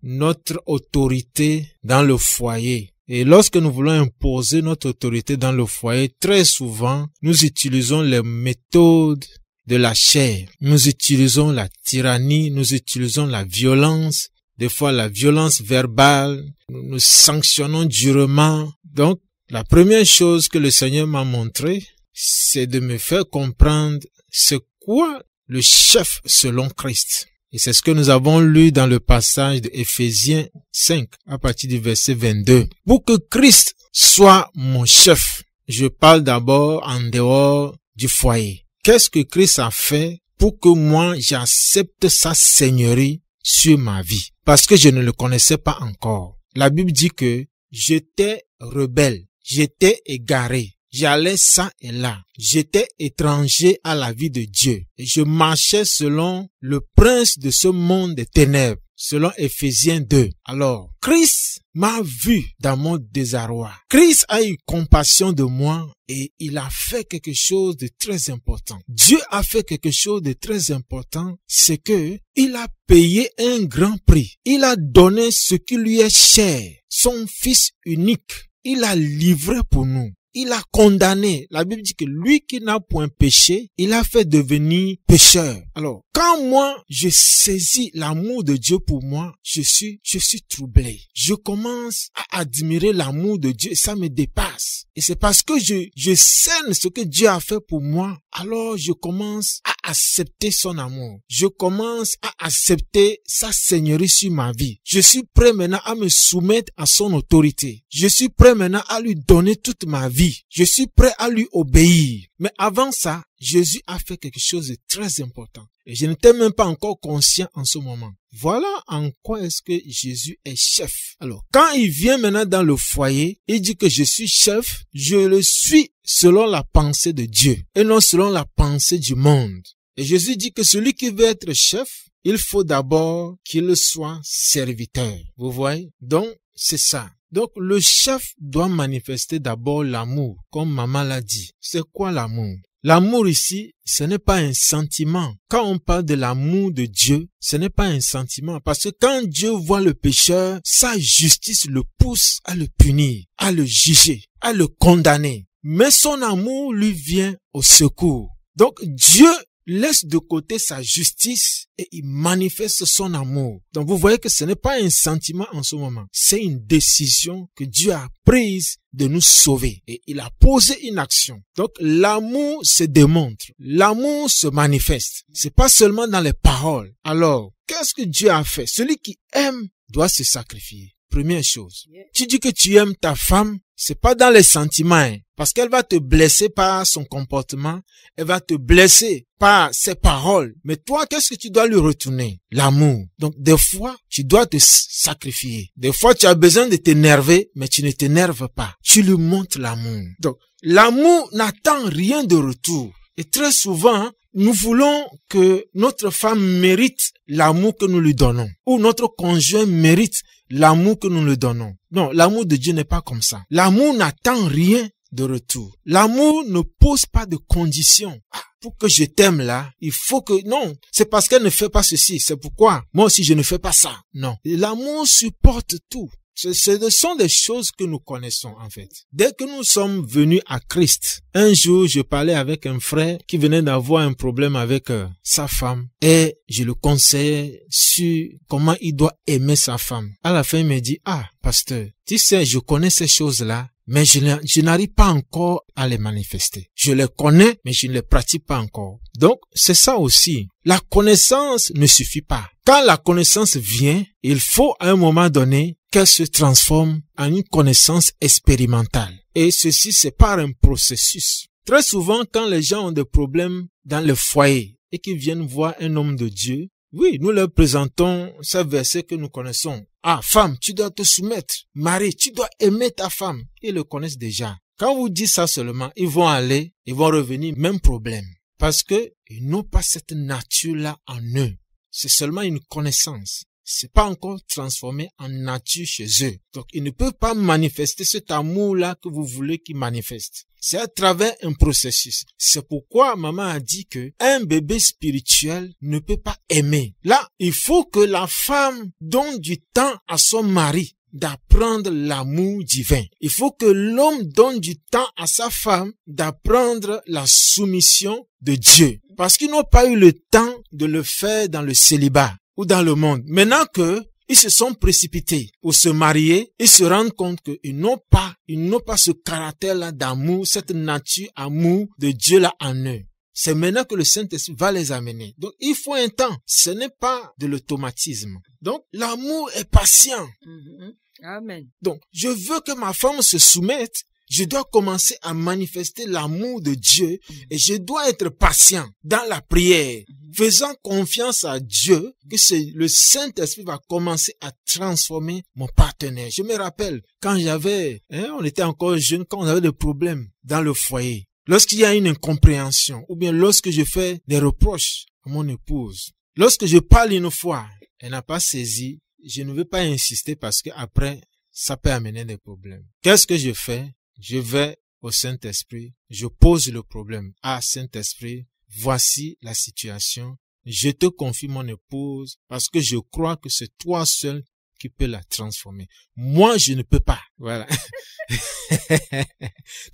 S4: notre autorité dans le foyer. Et lorsque nous voulons imposer notre autorité dans le foyer, très souvent, nous utilisons les méthodes de la chair. Nous utilisons la tyrannie, nous utilisons la violence, des fois la violence verbale, nous sanctionnons durement. Donc, la première chose que le Seigneur m'a montré, c'est de me faire comprendre c'est quoi le chef selon Christ. Et c'est ce que nous avons lu dans le passage de Éphésiens 5, à partir du verset 22. Pour que Christ soit mon chef, je parle d'abord en dehors du foyer. Qu'est-ce que Christ a fait pour que moi j'accepte sa seigneurie sur ma vie? Parce que je ne le connaissais pas encore. La Bible dit que j'étais rebelle, j'étais égaré. J'allais ça et là. J'étais étranger à la vie de Dieu. Et je marchais selon le prince de ce monde des ténèbres, selon Éphésiens 2. Alors, Christ m'a vu dans mon désarroi. Christ a eu compassion de moi et il a fait quelque chose de très important. Dieu a fait quelque chose de très important, c'est que il a payé un grand prix. Il a donné ce qui lui est cher, son fils unique. Il a livré pour nous. Il a condamné. La Bible dit que lui qui n'a point péché, il a fait devenir pécheur. Alors, quand moi, je saisis l'amour de Dieu pour moi, je suis troublé. Je commence à admirer l'amour de Dieu et ça me dépasse. Et c'est parce que je scène ce que Dieu a fait pour moi, alors je commence à accepter son amour. Je commence à accepter sa seigneurie sur ma vie. Je suis prêt maintenant à me soumettre à son autorité. Je suis prêt maintenant à lui donner toute ma vie. Je suis prêt à lui obéir. Mais avant ça, Jésus a fait quelque chose de très important. Et je n'étais même pas encore conscient en ce moment. Voilà en quoi est-ce que Jésus est chef. Alors, quand il vient maintenant dans le foyer, il dit que je suis chef, je le suis selon la pensée de Dieu et non selon la pensée du monde. Et Jésus dit que celui qui veut être chef, il faut d'abord qu'il soit serviteur. Vous voyez? Donc, c'est ça. Donc, le chef doit manifester d'abord l'amour, comme maman l'a dit. C'est quoi l'amour? L'amour ici, ce n'est pas un sentiment. Quand on parle de l'amour de Dieu, ce n'est pas un sentiment. Parce que quand Dieu voit le pécheur, sa justice le pousse à le punir, à le juger, à le condamner. Mais son amour lui vient au secours. Donc, Dieu laisse de côté sa justice et il manifeste son amour. Donc vous voyez que ce n'est pas un sentiment en ce moment. C'est une décision que Dieu a prise de nous sauver. Et il a posé une action. Donc l'amour se démontre. L'amour se manifeste. C'est pas seulement dans les paroles. Alors, qu'est-ce que Dieu a fait? Celui qui aime doit se sacrifier. Première chose. Tu dis que tu aimes ta femme, c'est pas dans les sentiments, hein, parce qu'elle va te blesser par son comportement, elle va te blesser par ses paroles. Mais toi, qu'est-ce que tu dois lui retourner? L'amour. Donc, des fois, tu dois te sacrifier. Des fois, tu as besoin de t'énerver, mais tu ne t'énerves pas. Tu lui montres l'amour. Donc, l'amour n'attend rien de retour. Et très souvent, nous voulons que notre femme mérite l'amour que nous lui donnons. Ou notre conjoint mérite l'amour que nous lui donnons. Non, l'amour de Dieu n'est pas comme ça. L'amour n'attend rien de retour. L'amour ne pose pas de conditions. Pour que je t'aime là, il faut que... Non, c'est parce qu'elle ne fait pas ceci. C'est pourquoi moi aussi je ne fais pas ça. Non. L'amour supporte tout. Ce sont des choses que nous connaissons en fait. Dès que nous sommes venus à Christ, un jour je parlais avec un frère qui venait d'avoir un problème avec sa femme et je le conseillais sur comment il doit aimer sa femme. À la fin il me dit, pasteur, tu sais, je connais ces choses-là, mais je n'arrive pas encore à les manifester. Je les connais, mais je ne les pratique pas encore. Donc, c'est ça aussi. La connaissance ne suffit pas. Quand la connaissance vient, il faut à un moment donné qu'elle se transforme en une connaissance expérimentale. Et ceci, c'est par un processus. Très souvent, quand les gens ont des problèmes dans le foyer et qu'ils viennent voir un homme de Dieu, oui, nous leur présentons ce verset que nous connaissons. Femme, tu dois te soumettre. Mari, tu dois aimer ta femme. Ils le connaissent déjà. Quand vous dites ça seulement, ils vont revenir, même problème. Parce que ils n'ont pas cette nature-là en eux. C'est seulement une connaissance. C'est pas encore transformé en nature chez eux. Donc, ils ne peuvent pas manifester cet amour-là que vous voulez qu'ils manifestent. C'est à travers un processus. C'est pourquoi maman a dit que un bébé spirituel ne peut pas aimer. Là, il faut que la femme donne du temps à son mari d'apprendre l'amour divin. Il faut que l'homme donne du temps à sa femme d'apprendre la soumission de Dieu. Parce qu'ils n'ont pas eu le temps de le faire dans le célibat ou dans le monde. Maintenant que ils se sont précipités pour se marier, ils se rendent compte qu'ils n'ont pas ce caractère-là d'amour, cette nature amour de Dieu-là en eux. C'est maintenant que le Saint-Esprit va les amener. Donc, il faut un temps. Ce n'est pas de l'automatisme. Donc, l'amour est patient.
S3: Amen.
S4: Donc, je veux que ma femme se soumette. Je dois commencer à manifester l'amour de Dieu et je dois être patient dans la prière, faisant confiance à Dieu que le Saint-Esprit va commencer à transformer mon partenaire. Je me rappelle quand on était encore jeune, quand on avait des problèmes dans le foyer, lorsqu'il y a une incompréhension ou bien lorsque je fais des reproches à mon épouse, lorsque je parle une fois, elle n'a pas saisi, je ne veux pas insister parce que après ça peut amener des problèmes. Qu'est-ce que je fais? Je vais au Saint-Esprit, je pose le problème. Saint-Esprit, voici la situation. Je te confie mon épouse parce que je crois que c'est toi seul qui peux la transformer. Moi, je ne peux pas. Voilà.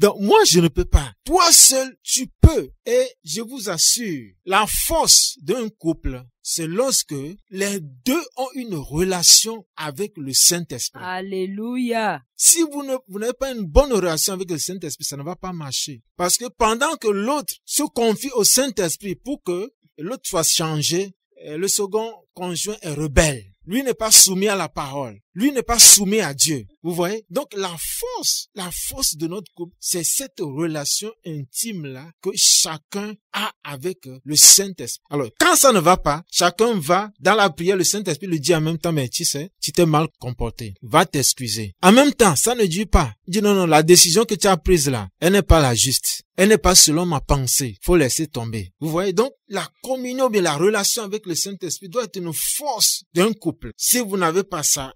S4: Donc, moi, je ne peux pas. Toi seul, tu peux. Et je vous assure, la force d'un couple, c'est lorsque les deux ont une relation avec le Saint-Esprit.
S3: Alléluia.
S4: Si vous n'avez pas une bonne relation avec le Saint-Esprit, ça ne va pas marcher. Parce que pendant que l'autre se confie au Saint-Esprit pour que l'autre soit changé, le second conjoint est rebelle. Lui n'est pas soumis à la parole. Lui n'est pas soumis à Dieu. Vous voyez? Donc la force de notre couple, c'est cette relation intime-là que chacun a avec le Saint-Esprit. Alors, quand ça ne va pas, chacun va dans la prière, le Saint-Esprit lui dit en même temps, mais tu sais, tu t'es mal comporté. Va t'excuser. En même temps, ça ne dit pas. Il dit non, la décision que tu as prise là, elle n'est pas la juste. Elle n'est pas selon ma pensée. Faut laisser tomber. Vous voyez? Donc, la communion, bien la relation avec le Saint-Esprit doit être une force d'un couple. Si vous n'avez pas ça,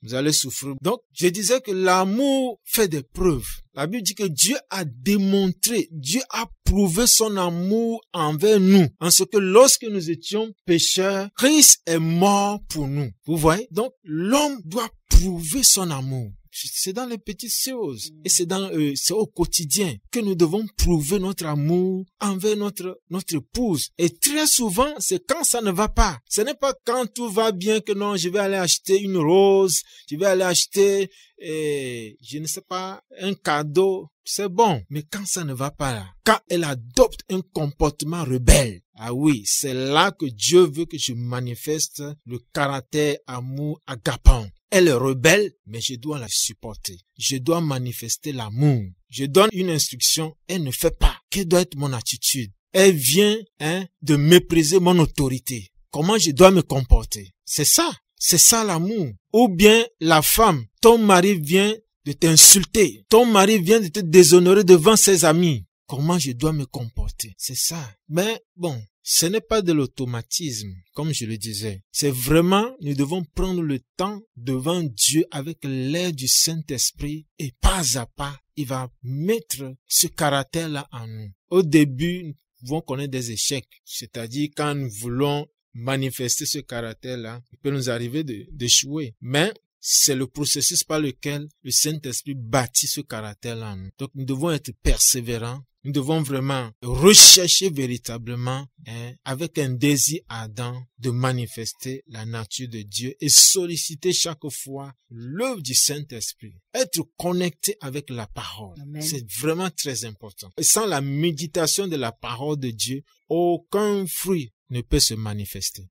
S4: vous allez souffrir. Donc, je disais que l'amour fait des preuves. La Bible dit que Dieu a démontré, Dieu a prouvé son amour envers nous. En ce que lorsque nous étions pécheurs, Christ est mort pour nous. Vous voyez? Donc, l'homme doit prouver son amour. C'est dans les petites choses et c'est au quotidien que nous devons prouver notre amour envers notre épouse. Et très souvent, c'est quand ça ne va pas. Ce n'est pas quand tout va bien que non, je vais aller acheter une rose, je vais aller acheter, je ne sais pas, un cadeau. C'est bon. Mais quand ça ne va pas là, quand elle adopte un comportement rebelle, oui, c'est là que Dieu veut que je manifeste le caractère amour agapant. Elle est rebelle, mais je dois la supporter. Je dois manifester l'amour. Je donne une instruction, elle ne fait pas. Quelle doit être mon attitude? Elle vient de mépriser mon autorité. Comment je dois me comporter? C'est ça l'amour. Ou bien la femme, ton mari vient de t'insulter. Ton mari vient de te déshonorer devant ses amis. Comment je dois me comporter? C'est ça. Mais bon, ce n'est pas de l'automatisme, comme je le disais. C'est vraiment, nous devons prendre le temps devant Dieu avec l'aide du Saint-Esprit et pas à pas, il va mettre ce caractère-là en nous. Au début, nous pouvons connaître des échecs, c'est-à-dire quand nous voulons manifester ce caractère-là, il peut nous arriver d'échouer. Mais c'est le processus par lequel le Saint-Esprit bâtit ce caractère-là en nous. Donc nous devons être persévérants. Nous devons vraiment rechercher véritablement, avec un désir ardent de manifester la nature de Dieu et solliciter chaque fois l'œuvre du Saint-Esprit. Être connecté avec la parole, c'est vraiment très important. Et sans la méditation de la parole de Dieu, aucun fruit ne peut se manifester.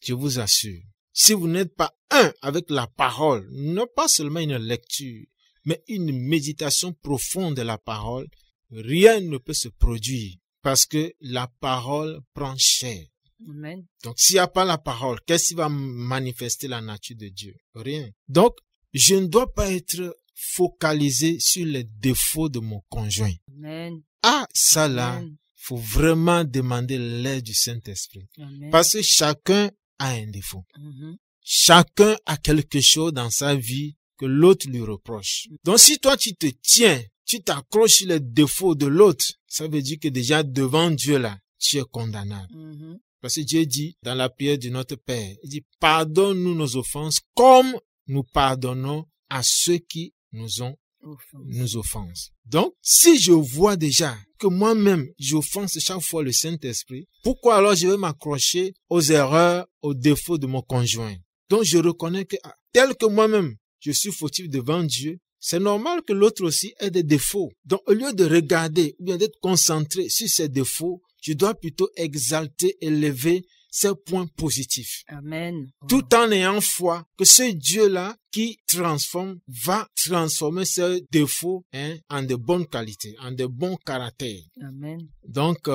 S4: Je vous assure. Si vous n'êtes pas un avec la parole, non pas seulement une lecture, mais une méditation profonde de la parole, rien ne peut se produire parce que la parole prend chair.
S3: Amen.
S4: Donc, s'il n'y a pas la parole, qu'est-ce qui va manifester la nature de Dieu? Rien. Donc, je ne dois pas être focalisé sur les défauts de mon conjoint.
S3: Amen.
S4: Ah, ça là, faut vraiment demander l'aide du Saint-Esprit. Parce que chacun a un défaut. Chacun a quelque chose dans sa vie que l'autre lui reproche. Donc, si toi, tu te tiens, tu t'accroches sur les défauts de l'autre, ça veut dire que déjà devant Dieu là, tu es condamnable. Parce que Dieu dit dans la prière de notre Père, il dit, pardonne-nous nos offenses comme nous pardonnons à ceux qui nous offensent. Donc, si je vois déjà que moi-même, j'offense chaque fois le Saint-Esprit, pourquoi alors je vais m'accrocher aux erreurs, aux défauts de mon conjoint? Donc, je reconnais que tel que moi-même, je suis fautif devant Dieu, c'est normal que l'autre aussi ait des défauts. Donc, au lieu de regarder ou bien d'être concentré sur ses défauts, je dois plutôt exalter, élever ces points positifs.
S3: Amen.
S4: Tout en ayant foi que ce Dieu-là qui transforme, va transformer ces défauts en de bonnes qualités, en de bons caractères.
S3: Amen.
S4: Donc,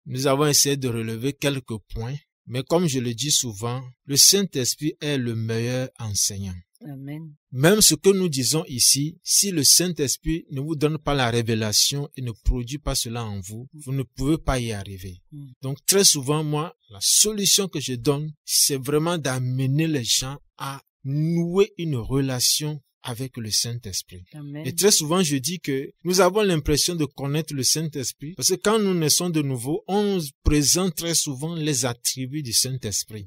S4: nous avons essayé de relever quelques points, mais comme je le dis souvent, le Saint-Esprit est le meilleur enseignant.
S3: Amen.
S4: Même ce que nous disons ici, si le Saint-Esprit ne vous donne pas la révélation et ne produit pas cela en vous, vous ne pouvez pas y arriver. Donc très souvent, moi, la solution que je donne, c'est vraiment d'amener les gens à nouer une relation avec le Saint-Esprit.
S3: Amen.
S4: Et très souvent, je dis que nous avons l'impression de connaître le Saint-Esprit parce que quand nous naissons de nouveau, on nous présente très souvent les attributs du Saint-Esprit.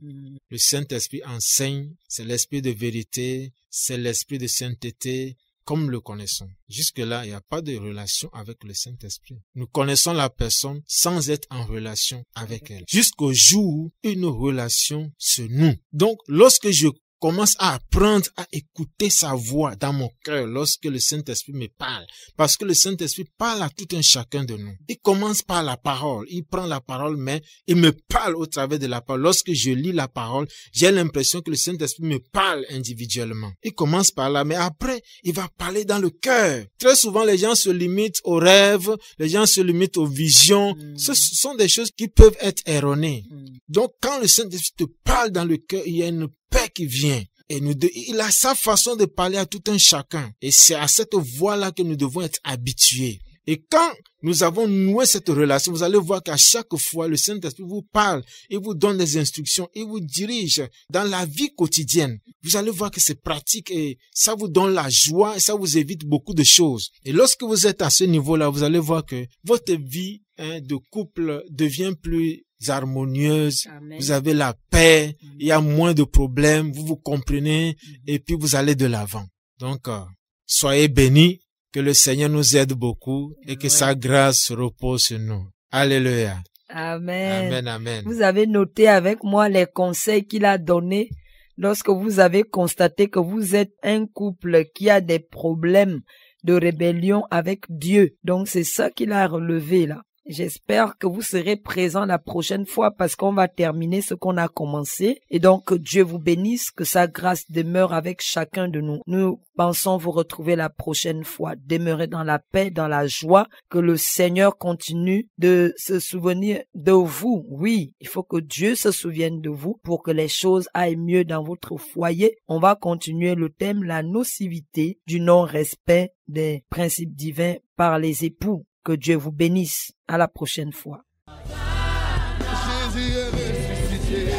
S4: Le Saint-Esprit enseigne, c'est l'esprit de vérité, c'est l'esprit de sainteté, comme nous le connaissons. Jusque-là, il n'y a pas de relation avec le Saint-Esprit. Nous connaissons la personne sans être en relation avec elle. Jusqu'au jour où une relation se noue. Donc, lorsque je commence à apprendre à écouter sa voix dans mon cœur lorsque le Saint-Esprit me parle. Parce que le Saint-Esprit parle à tout un chacun de nous. Il commence par la parole. Il prend la parole, mais il me parle au travers de la parole. Lorsque je lis la parole, j'ai l'impression que le Saint-Esprit me parle individuellement. Il commence par là, mais après, il va parler dans le cœur. Très souvent, les gens se limitent aux rêves, les gens se limitent aux visions. Ce sont des choses qui peuvent être erronées. Donc, quand le Saint-Esprit te parle dans le cœur, il y a une paix qui vient. Et il a sa façon de parler à tout un chacun. Et c'est à cette voie-là que nous devons être habitués. Et quand nous avons noué cette relation, vous allez voir qu'à chaque fois, le Saint-Esprit vous parle, il vous donne des instructions, il vous dirige dans la vie quotidienne. Vous allez voir que c'est pratique et ça vous donne la joie et ça vous évite beaucoup de choses. Et lorsque vous êtes à ce niveau-là, vous allez voir que votre vie de couple devient plus harmonieuse. Amen. Vous avez la paix, il y a moins de problèmes, vous vous comprenez et puis vous allez de l'avant. Donc, soyez bénis, que le Seigneur nous aide beaucoup et que sa grâce repose sur nous. Alléluia.
S3: Amen.
S4: Amen, amen.
S3: Vous avez noté avec moi les conseils qu'il a donnés lorsque vous avez constaté que vous êtes un couple qui a des problèmes de rébellion avec Dieu. Donc, c'est ça qu'il a relevé là. J'espère que vous serez présents la prochaine fois parce qu'on va terminer ce qu'on a commencé. Et donc, que Dieu vous bénisse, que sa grâce demeure avec chacun de nous. Nous pensons vous retrouver la prochaine fois. Demeurez dans la paix, dans la joie, que le Seigneur continue de se souvenir de vous. Oui, il faut que Dieu se souvienne de vous pour que les choses aillent mieux dans votre foyer. On va continuer le thème, la nocivité du non-respect des principes divins par les époux. Que Dieu vous bénisse. À la prochaine fois.
S1: Jésus est ressuscité.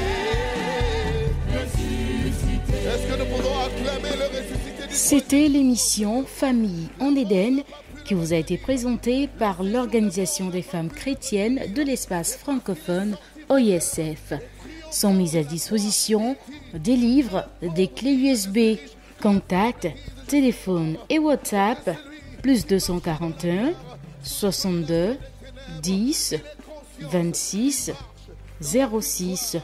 S1: Est-ce que nous pouvons acclamer le ressuscité?
S2: C'était l'émission Famille en Éden qui vous a été présentée par l'Organisation des femmes chrétiennes de l'espace francophone OISF. Sont mises à disposition des livres, des clés USB, Contact, téléphone et WhatsApp, plus 241 62 10 26 06,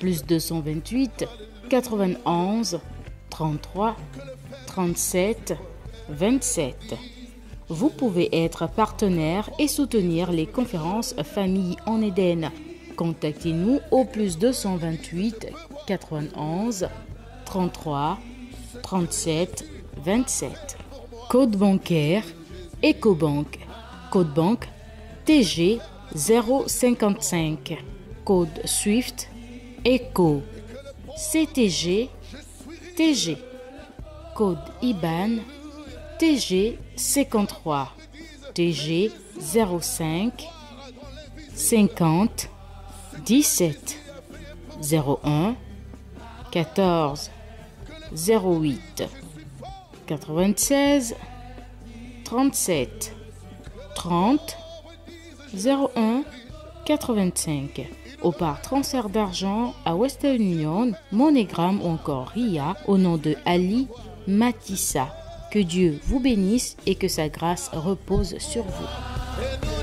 S2: plus 228 91 33 37 27. Vous pouvez être partenaire et soutenir les conférences Famille en Éden. Contactez-nous au plus 228 91 33 37 27. Code bancaire Ecobank. Code banque TG 055. Code SWIFT ECO CTG TG. Code IBAN TG 53 TG 05 50 17 01 14 08 96 37 30 01 85 ou par transfert d'argent à Western Union, MoneyGram ou encore RIA au nom de Ali Matissa. Que Dieu vous bénisse et que sa grâce repose sur vous.